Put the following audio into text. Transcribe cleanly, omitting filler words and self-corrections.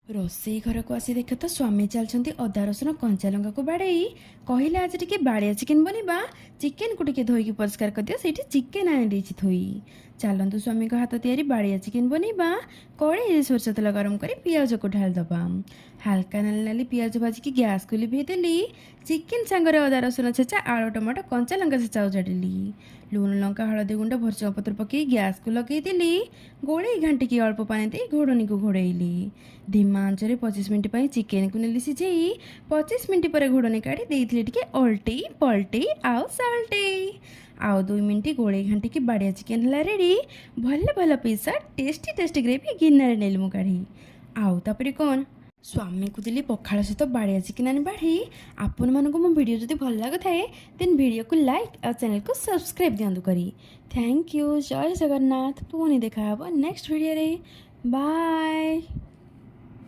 ରୋଷେଇ ଘରକୁ ଆସି ଦେଖେ ତ ସ୍ୱାମୀ ଚାଲିଛନ୍ତି ଅଦା ରସୁଣ କଞ୍ଚା ଲଙ୍କାକୁ ବାଡ଼େଇ। କହିଲେ ଆଜି ଟିକେ ବାଡ଼ିଆ ଚିକେନ୍ ବନିବା, ଚିକେନ୍କୁ ଟିକେ ଧୋଇକି ପରିଷ୍କାର କରିଦିଅ, ସେଇଠି ଚିକେନ୍ ଆଣିଦେଇଛି ଥୋଇ। ଚାଲନ୍ତୁ ସ୍ୱାମୀଙ୍କ ହାତ ତିଆରି ବାଡ଼ିଆ ଚିକେନ୍ ବନେଇବା। କଡ଼େଇରେ ସୋରିଷ ତେଲ ଗରମ କରି ପିଆଜକୁ ଢାଳିଦେବା। ହାଲକା ନାଲି ନାଲି ପିଆଜ ଭାଜିକି ଗ୍ୟାସ୍କୁ ଲିଭେଇ ଦେଲି। ଚିକେନ୍ ସାଙ୍ଗରେ ଅଦା ରସୁଣ ଛେଚା, ଆଳୁ ଟମାଟୋ କଞ୍ଚା ଲଙ୍କା ଛେଚା ଉଜାଡ଼ିଲି। ଲୁଣ ଲଙ୍କା ହଳଦୀ ଗୁଣ୍ଡ ଭୃଷଙ୍ଗ ପତ୍ର ପକାଇ ଗ୍ୟାସ୍କୁ ଲଗାଇଦେଲି। ଗୋଳେଇ ଘାଣ୍ଟିକି ଅଳ୍ପ ପାଣି ଦେଇ ଘୋଡ଼ଣୀକୁ ଘୋଡ଼େଇଲି। ଧିମା ଆଞ୍ଚରେ 25 ମିନିଟ୍ ପାଇଁ ଚିକେନ୍କୁ ନେଲି ସିଝେଇ। 25 ମିନିଟ୍ ପରେ ଘୋଡ଼ଣୀ କାଢ଼ି ଦେଇଥିଲି ଟିକେ ଓଲଟେଇ ପଲଟେଇ ଆଉ ସାଲଟେଇ। ଆଉ 2 ମିନିଟ୍ ଗୋଳେଇ ଘାଣ୍ଟିକି ବାଡ଼ିଆ ଚିକେନ୍ ହେଲା ରେଡ଼ି। ଭଲ ଭଲ ପିସା ଟେଷ୍ଟି ଗ୍ରେଭି ଗିନାରେ ନେଲି ମୁଁ କାଢ଼ି। ଆଉ ତାପରେ କ'ଣ, ସ୍ୱାମୀକୁ ଦେଲି ପଖାଳ ସହିତ ବାଡ଼ିଆ ଚିକେନ୍ ଆଣି ବାଢ଼ି। ଆପଣମାନଙ୍କୁ ମୋ ଭିଡ଼ିଓ ଯଦି ଭଲ ଲାଗୁଥାଏ ଦେନ୍ ଭିଡ଼ିଓକୁ ଲାଇକ୍ ଆଉ ଚ୍ୟାନେଲକୁ ସବସ୍କ୍ରାଇବ୍ ଦିଅନ୍ତୁ କରି। Thank you. ଜୟ ଜଗନ୍ନାଥ। ପୁଣି ଦେଖା ହେବ ନେକ୍ସଟ ଭିଡ଼ିଓରେ। ବାଏ।